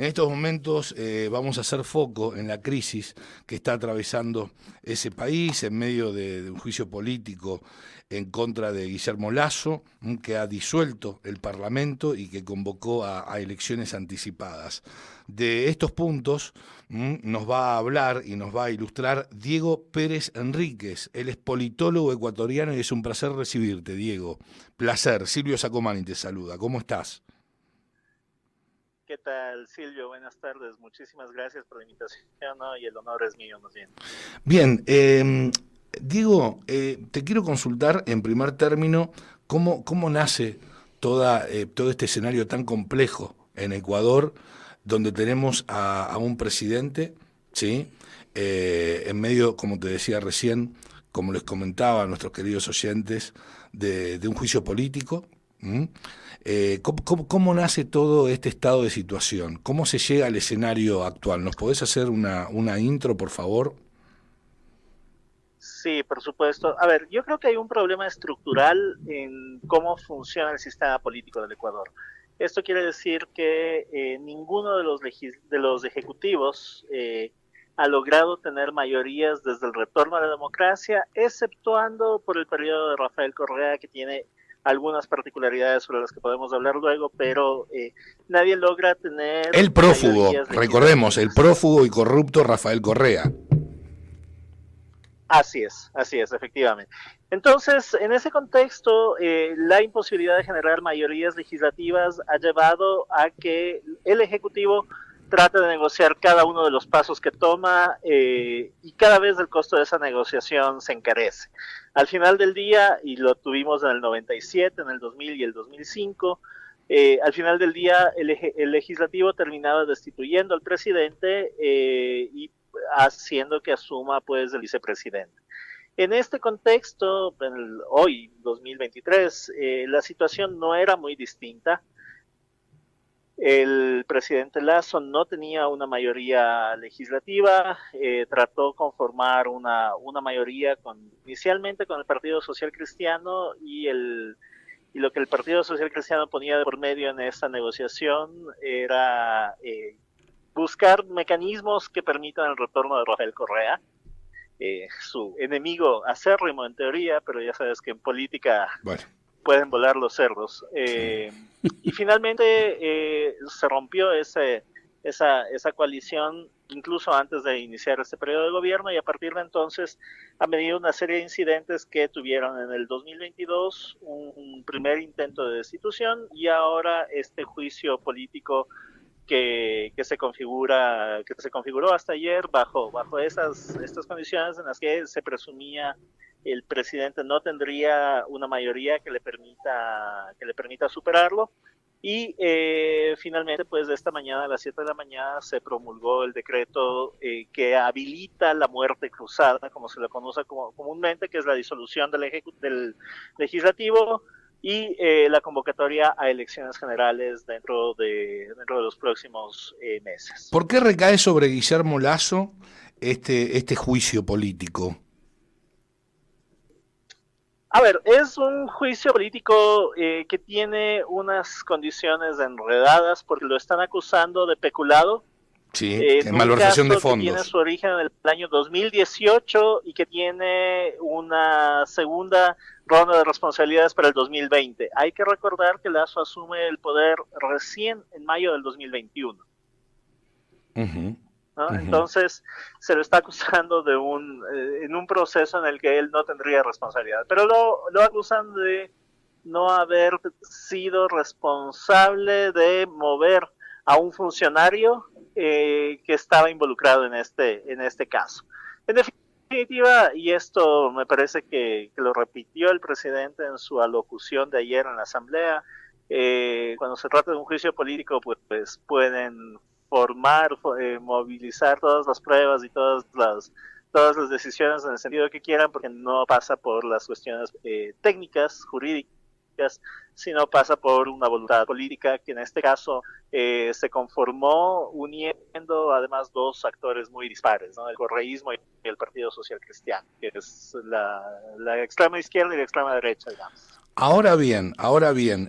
En estos momentos vamos a hacer foco en la crisis que está atravesando ese país en medio de un juicio político en contra de Guillermo Lasso, que ha disuelto el Parlamento y que convocó a elecciones anticipadas. De estos puntos nos va a hablar y nos va a ilustrar Diego Pérez Enríquez. Él es politólogo ecuatoriano y es un placer recibirte, Diego. Placer. Silvio Sacomani te saluda. ¿Cómo estás? ¿Qué tal, Silvio? Buenas tardes. Muchísimas gracias por la invitación, ¿no? Y el honor es mío, más bien. Bien, Diego, te quiero consultar en primer término cómo nace todo este escenario tan complejo en Ecuador, donde tenemos a un presidente, ¿sí? En medio, como te decía recién, como les comentaba a nuestros queridos oyentes, de un juicio político. ¿Mm? ¿Cómo nace todo este estado de situación? ¿Cómo se llega al escenario actual? ¿Nos podés hacer una intro, por favor? Sí, por supuesto. A ver, yo creo que hay un problema estructural en cómo funciona el sistema político del Ecuador. Esto quiere decir que ninguno de los ejecutivos ha logrado tener mayorías desde el retorno a la democracia, exceptuando por el periodo de Rafael Correa, que tiene algunas particularidades sobre las que podemos hablar luego, pero nadie logra tener El prófugo, mayorías recordemos, el legislativas. prófugo y corrupto Rafael Correa. Así es, efectivamente. Entonces, en ese contexto, la imposibilidad de generar mayorías legislativas ha llevado a que el Ejecutivo trate de negociar cada uno de los pasos que toma y cada vez el costo de esa negociación se encarece. Al final del día, y lo tuvimos en el 97, en el 2000 y el 2005, al final del día el legislativo terminaba destituyendo al presidente y haciendo que asuma pues el vicepresidente. En este contexto, hoy, 2023, la situación no era muy distinta. El presidente Lasso no tenía una mayoría legislativa, trató de conformar una mayoría inicialmente con el Partido Social Cristiano y lo que el Partido Social Cristiano ponía de por medio en esta negociación era buscar mecanismos que permitan el retorno de Rafael Correa, su enemigo acérrimo en teoría, pero ya sabes que en política Bueno, pueden volar los cerdos. sí. Y finalmente se rompió esa coalición incluso antes de iniciar este periodo de gobierno y a partir de entonces ha venido una serie de incidentes que tuvieron en el 2022 un primer intento de destitución y ahora este juicio político que se configuró hasta ayer bajo estas condiciones en las que se presumía el presidente no tendría una mayoría que le permita superarlo y finalmente pues de esta mañana a las 7 de la mañana se promulgó el decreto que habilita la muerte cruzada, como se lo conoce comúnmente, que es la disolución del legislativo y la convocatoria a elecciones generales dentro de los próximos meses. ¿Por qué recae sobre Guillermo Lasso este juicio político? A ver, es un juicio político que tiene unas condiciones enredadas porque lo están acusando de peculado Sí, en en un malversación de caso que tiene fondos. su origen en el año 2018 y que tiene una segunda ronda de responsabilidades para el 2020. Hay que recordar que Lasso asume el poder recién en mayo del 2021. Uh-huh, ¿No? uh-huh. Entonces se lo está acusando en un proceso en el que él no tendría responsabilidad, pero lo acusan de no haber sido responsable de mover a un funcionario que estaba involucrado en este caso. En definitiva, y esto me parece que lo repitió el presidente en su alocución de ayer en la Asamblea, cuando se trata de un juicio político, pues pueden movilizar todas las pruebas y todas las decisiones en el sentido que quieran, porque no pasa por las cuestiones técnicas, jurídicas, sino pasa por una voluntad política que en este caso se conformó uniendo además dos actores muy dispares, ¿no? El correísmo y el Partido Social Cristiano, que es la extrema izquierda y la extrema derecha, digamos. ahora bien,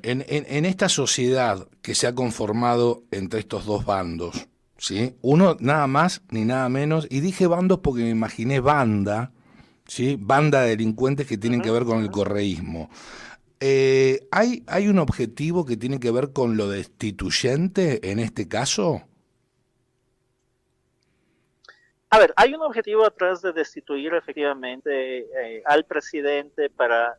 en esta sociedad que se ha conformado entre estos dos bandos, ¿sí? Uno nada más ni nada menos, y dije bandos porque me imaginé banda, ¿sí? Banda de delincuentes que tienen que Ujú, ver con el ujú. correísmo. ¿Hay un objetivo que tiene que ver con lo destituyente en este caso? A ver, hay un objetivo atrás de destituir efectivamente al presidente para,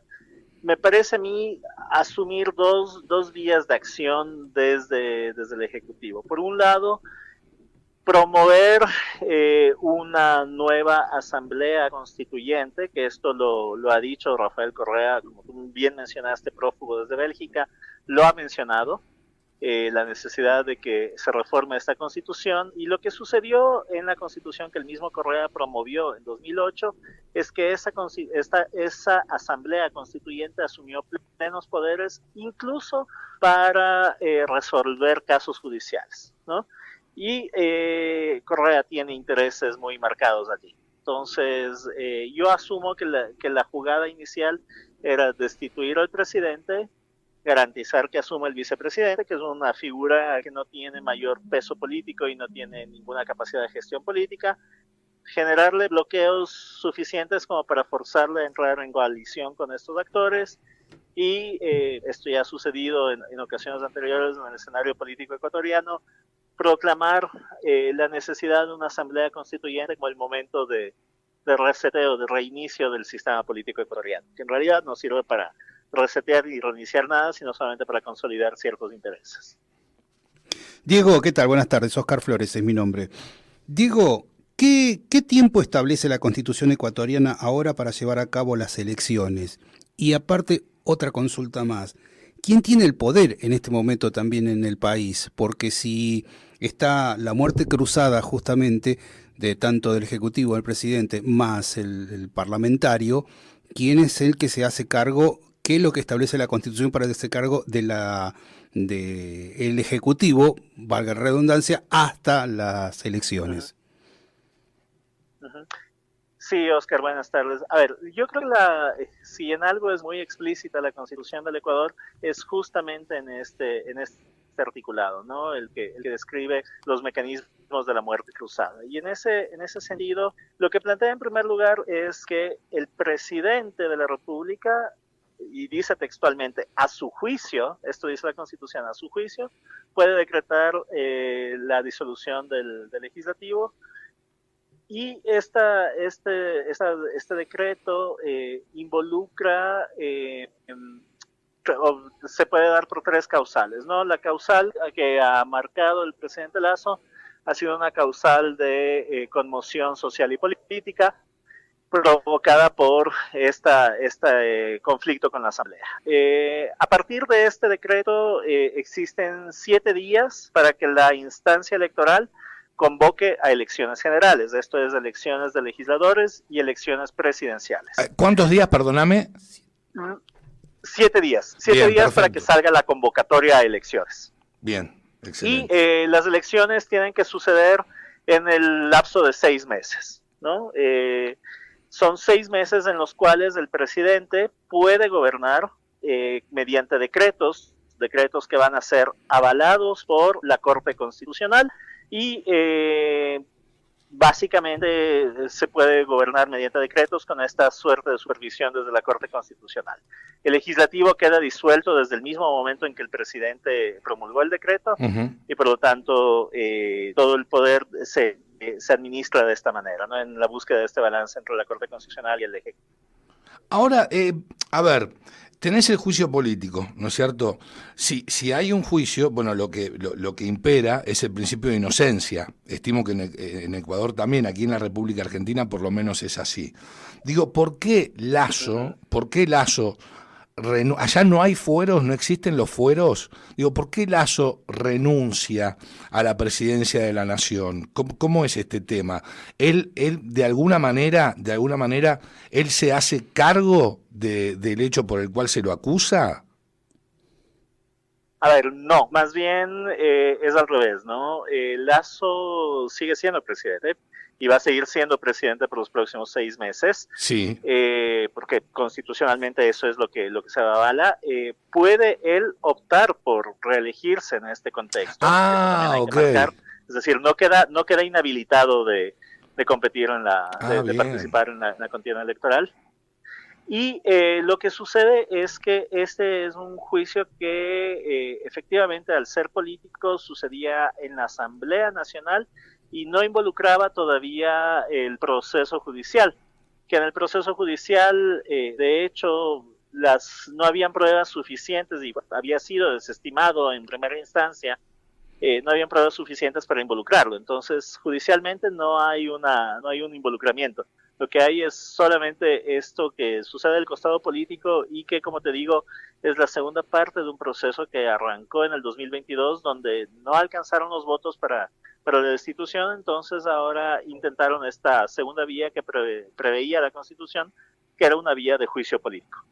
me parece a mí, asumir dos vías de acción desde el Ejecutivo. Por un lado, promover una nueva asamblea constituyente, que esto lo ha dicho Rafael Correa, como tú bien mencionaste, prófugo desde Bélgica, lo ha mencionado, la necesidad de que se reforme esta constitución. Y lo que sucedió en la constitución que el mismo Correa promovió en 2008 es que esa asamblea constituyente asumió plenos poderes incluso para resolver casos judiciales, ¿no? Y Correa tiene intereses muy marcados allí. Entonces, yo asumo que la jugada inicial era destituir al presidente, garantizar que asuma el vicepresidente, que es una figura que no tiene mayor peso político y no tiene ninguna capacidad de gestión política, generarle bloqueos suficientes como para forzarle a entrar en coalición con estos actores. Y esto ya ha sucedido en ocasiones anteriores en el escenario político ecuatoriano, proclamar la necesidad de una asamblea constituyente como el momento de reseteo, de reinicio del sistema político ecuatoriano, que en realidad no sirve para resetear y reiniciar nada, sino solamente para consolidar ciertos intereses. Diego, ¿qué tal? Buenas tardes. Oscar Flores es mi nombre. Diego, ¿qué tiempo establece la Constitución ecuatoriana ahora para llevar a cabo las elecciones? Y aparte, otra consulta más. ¿Quién tiene el poder en este momento también en el país? Porque si está la muerte cruzada justamente de tanto del Ejecutivo, del presidente, más el parlamentario, ¿quién es el que se hace cargo? ¿Qué es lo que establece la Constitución para hacerse cargo de el Ejecutivo, valga la redundancia, hasta las Uh-huh. elecciones? Uh-huh. Sí, Oscar, buenas tardes. A ver, yo creo que si en algo es muy explícita la Constitución del Ecuador, es justamente en este articulado, ¿no? El que describe los mecanismos de la muerte cruzada. Y en ese sentido, lo que plantea en primer lugar es que el presidente de la República, y dice textualmente, a su juicio, esto dice la Constitución, a su juicio, puede decretar la disolución del legislativo. Y este decreto involucra, se puede dar por tres causales, ¿no? La causal que ha marcado el presidente Lasso ha sido una causal de conmoción social y política provocada por este conflicto con la Asamblea. A partir de este decreto existen 7 días para que la instancia electoral convoque a elecciones generales, esto es elecciones de legisladores y elecciones presidenciales. ¿Cuántos días, perdóname? 7 días, siete Bien, días para que perfecto. salga la convocatoria a elecciones. Bien, Y excelente. las elecciones tienen que suceder en el lapso de 6 meses, ¿no? Son 6 meses en los cuales el presidente puede gobernar mediante decretos que van a ser avalados por la Corte Constitucional y básicamente se puede gobernar mediante decretos con esta suerte de supervisión desde la Corte Constitucional. El legislativo queda disuelto desde el mismo momento en que el presidente promulgó el decreto Uh-huh. y por lo tanto todo el poder se administra de esta manera, ¿no? En la búsqueda de este balance entre la Corte Constitucional y el Ejecutivo. Ahora, a ver, tenés el juicio político, ¿no es cierto? Si hay un juicio, bueno, lo que impera es el principio de inocencia. Estimo que en Ecuador también, aquí en la República Argentina por lo menos es así. Digo, Uh-huh. ¿por qué Lasso allá no hay fueros, no existen los fueros? Digo, ¿por qué Lasso renuncia a la presidencia de la nación? ¿Cómo es este tema? Él de alguna manera, él se hace cargo del hecho por el cual se lo acusa. A ver, no, más bien es al revés, ¿no? Lasso sigue siendo presidente. y va a seguir siendo presidente por los próximos 6 meses, Sí. porque constitucionalmente eso es lo que se avala, puede él optar por reelegirse en este contexto. Ok. Marcar. Es decir, no queda inhabilitado de competir de participar en la contienda electoral. Y lo que sucede es que este es un juicio que efectivamente, al ser político, sucedía en la Asamblea Nacional y no involucraba todavía el proceso judicial, que en el proceso judicial, de hecho, no habían pruebas suficientes y había sido desestimado en primera instancia. No habían pruebas suficientes para involucrarlo. Entonces, judicialmente no hay un involucramiento. Lo que hay es solamente esto que sucede del costado político y que, como te digo, es la segunda parte de un proceso que arrancó en el 2022, donde no alcanzaron los votos para la destitución. Entonces ahora intentaron esta segunda vía que preveía la Constitución, que era una vía de juicio político.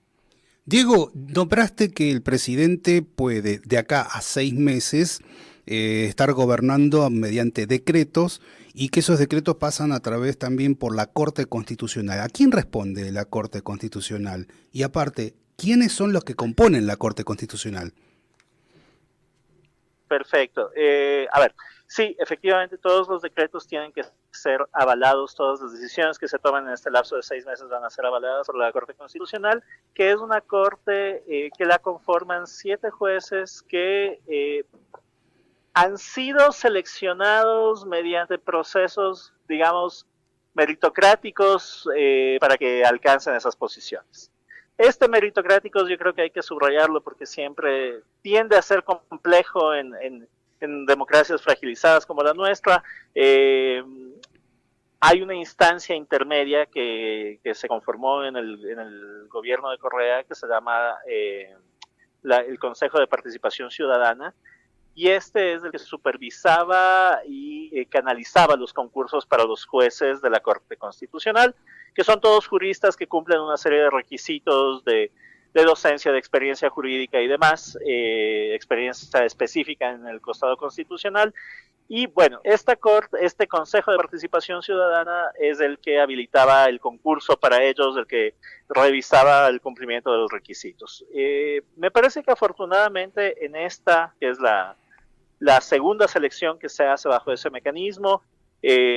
Diego, nombraste que el presidente puede, de acá a 6 meses, estar gobernando mediante decretos y que esos decretos pasan a través también por la Corte Constitucional. ¿A quién responde la Corte Constitucional? Y aparte, ¿quiénes son los que componen la Corte Constitucional? Perfecto. A ver, sí, efectivamente todos los decretos tienen que ser avalados, todas las decisiones que se toman en este lapso de 6 meses van a ser avaladas por la Corte Constitucional, que es una corte que la conforman 7 jueces que han sido seleccionados mediante procesos, digamos, meritocráticos para que alcancen esas posiciones. Este meritocrático yo creo que hay que subrayarlo porque siempre tiende a ser complejo en democracias fragilizadas como la nuestra. Hay una instancia intermedia que se conformó en el gobierno de Correa que se llama el Consejo de Participación Ciudadana, y este es el que supervisaba y canalizaba los concursos para los jueces de la Corte Constitucional, que son todos juristas que cumplen una serie de requisitos de docencia, de experiencia jurídica y demás, experiencia específica en el costado constitucional. Y bueno, este Consejo de Participación Ciudadana es el que habilitaba el concurso para ellos, el que revisaba el cumplimiento de los requisitos. Me parece que afortunadamente en esta, que es la segunda selección que se hace bajo ese mecanismo,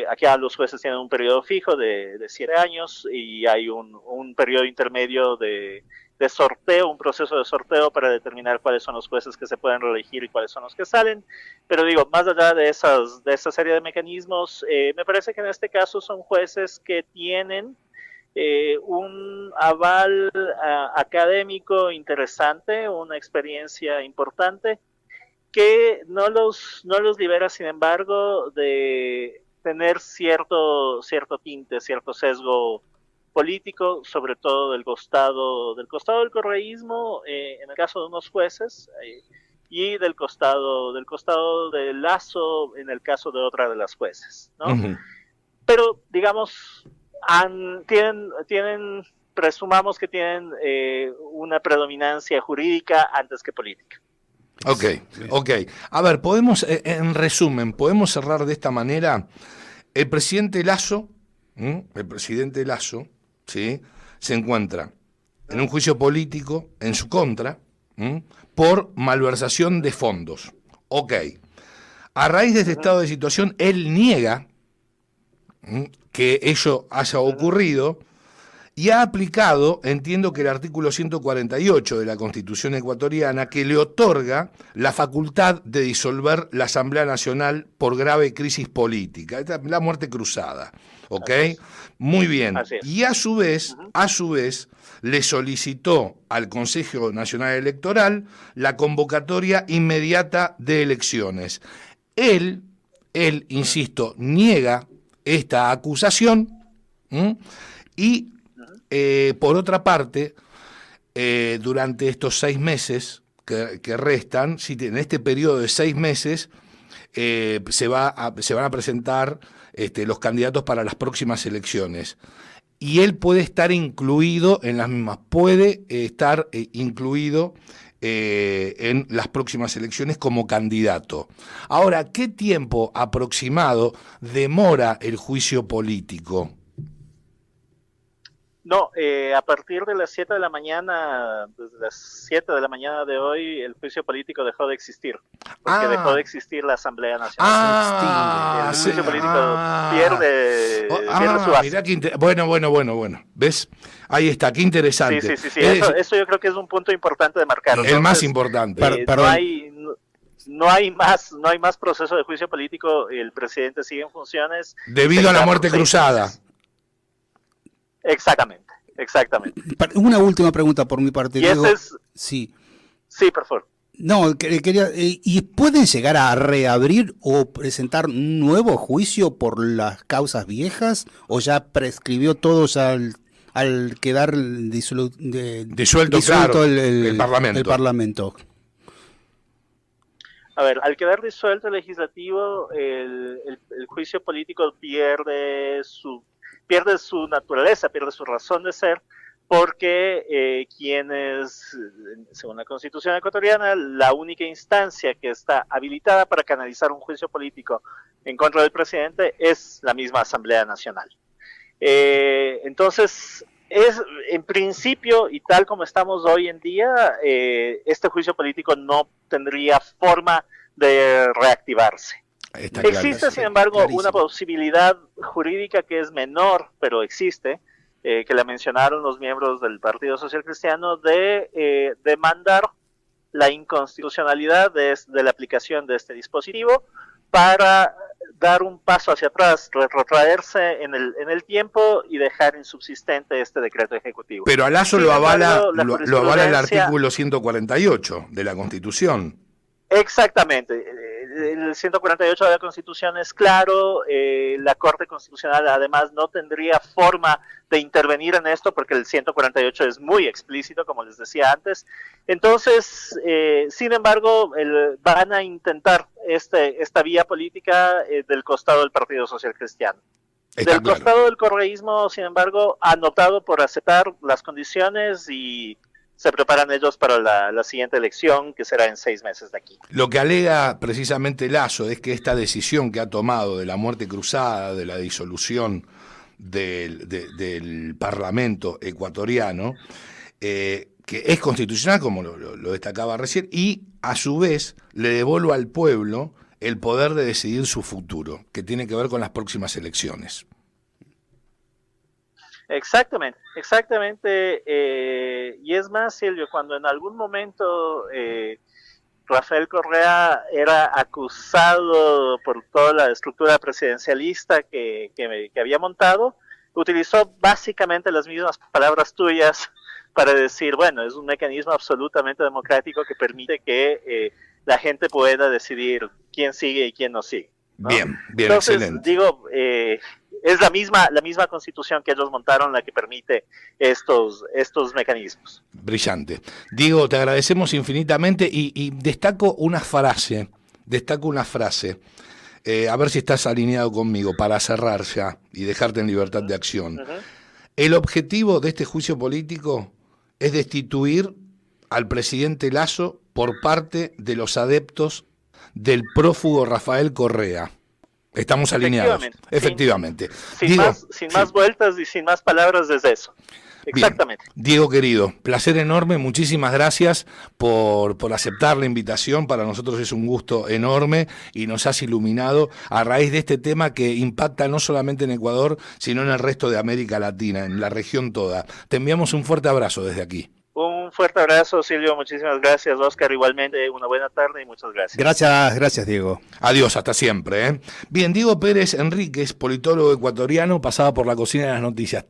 aquí los jueces tienen un periodo fijo de 7 años y hay un periodo intermedio de sorteo, un proceso de sorteo para determinar cuáles son los jueces que se pueden reelegir y cuáles son los que salen. Pero digo, más allá de esa serie de mecanismos, me parece que en este caso son jueces que tienen un aval académico interesante, una experiencia importante, que no los libera, sin embargo, de tener cierto tinte, cierto sesgo político, sobre todo del costado del correísmo, en el caso de unos jueces, y del costado de Lasso en el caso de otra de las jueces, ¿no? Uh-huh. Pero, digamos, presumamos que tienen una predominancia jurídica antes que política. Ok. A ver, en resumen, podemos cerrar de esta manera. El presidente Lasso, ¿sí?, se encuentra en un juicio político en su contra, por malversación de fondos. Ok. A raíz de este estado de situación, él niega que ello haya ocurrido y ha aplicado, entiendo que el artículo 148 de la Constitución ecuatoriana, que le otorga la facultad de disolver la Asamblea Nacional por grave crisis política, la muerte cruzada, ¿ok? Muy bien. Y a su vez, le solicitó al Consejo Nacional Electoral la convocatoria inmediata de elecciones. Él, insisto, niega esta acusación, y por otra parte, durante estos 6 meses que restan, en este periodo de 6 meses, se van a presentar los candidatos para las próximas elecciones. Y él puede estar incluido en las mismas, puede estar incluido en las próximas elecciones como candidato. Ahora, ¿qué tiempo aproximado demora el juicio político? No, a partir de las 7 de la mañana, desde las 7 de la mañana de hoy, el juicio político dejó de existir, porque dejó de existir la Asamblea Nacional. El juicio político pierde su base. Mirá bueno, ¿ves? Ahí está, qué interesante. Sí. Eso yo creo que es un punto importante de marcar. El más importante. No hay más proceso de juicio político, el presidente sigue en funciones. Debido a la muerte cruzada. Exactamente. Una última pregunta por mi parte, Diego. Sí, por favor. No, quería, ¿y pueden llegar a reabrir o presentar un nuevo juicio por las causas viejas? ¿O ya prescribió todo al quedar disuelto claro, el Parlamento? A ver, al quedar disuelto el legislativo, el juicio político pierde su naturaleza, pierde su razón de ser, porque quienes, según la Constitución ecuatoriana, la única instancia que está habilitada para canalizar un juicio político en contra del presidente es la misma Asamblea Nacional. Entonces, en principio, y tal como estamos hoy en día, este juicio político no tendría forma de reactivarse. Existe, sin embargo, una posibilidad jurídica que es menor, pero existe, que la mencionaron los miembros del Partido Social Cristiano, de demandar la inconstitucionalidad de la aplicación de este dispositivo para dar un paso hacia atrás, retrotraerse en el tiempo y dejar insubsistente este decreto ejecutivo. Pero a Lasso lo avala el artículo 148 de la Constitución. Exactamente. El 148 de la Constitución es claro, la Corte Constitucional además no tendría forma de intervenir en esto porque el 148 es muy explícito, como les decía antes. Entonces, sin embargo, van a intentar esta vía política del costado del Partido Social Cristiano. Del costado del correísmo, sin embargo, han optado por aceptar las condiciones y se preparan ellos para la siguiente elección, que será en 6 meses de aquí. Lo que alega precisamente Lasso es que esta decisión que ha tomado de la muerte cruzada, de la disolución del Parlamento ecuatoriano, que es constitucional, como lo destacaba recién, y a su vez le devuelve al pueblo el poder de decidir su futuro, que tiene que ver con las próximas elecciones. Exactamente. Y es más, Silvio, cuando en algún momento Rafael Correa era acusado por toda la estructura presidencialista que había montado, utilizó básicamente las mismas palabras tuyas para decir, bueno, es un mecanismo absolutamente democrático que permite que la gente pueda decidir quién sigue y quién no sigue, ¿no? Bien, entonces, excelente. Digo, es la misma constitución que ellos montaron la que permite estos mecanismos. Brillante. Diego, te agradecemos infinitamente y destaco una frase, a ver si estás alineado conmigo para cerrar ya y dejarte en libertad de acción. El objetivo de este juicio político es destituir al presidente Lasso por parte de los adeptos del prófugo Rafael Correa. Estamos alineados. Efectivamente. Sin más vueltas y sin más palabras desde eso. Exactamente. Bien. Diego querido, placer enorme, muchísimas gracias por aceptar la invitación, para nosotros es un gusto enorme y nos has iluminado a raíz de este tema que impacta no solamente en Ecuador, sino en el resto de América Latina, en la región toda. Te enviamos un fuerte abrazo desde aquí. Un fuerte abrazo, Silvio, muchísimas gracias, Oscar, igualmente, una buena tarde y muchas gracias. Gracias, Diego. Adiós, hasta siempre. Bien, Diego Pérez Enríquez, politólogo ecuatoriano, pasaba por la cocina de las noticias.